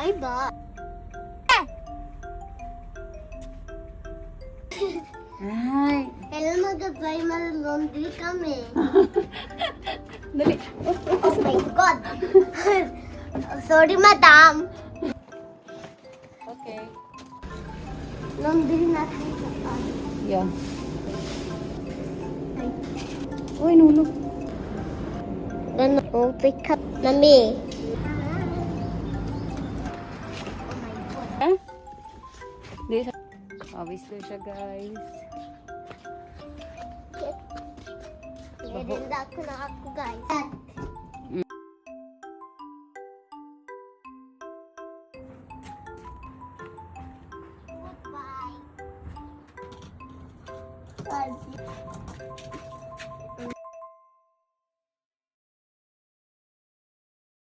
Ay ba? Ay. Kailan mag-apply laundry kami? Dali. Oh my God! Sorry, madam. Okay. Laundry natin. Yeah. Uy, Nuno. Then we'll pick up Mami. Ha? Di siya. Awis ko siya, guys. Nirenda ko na ako, guys. Goodbye.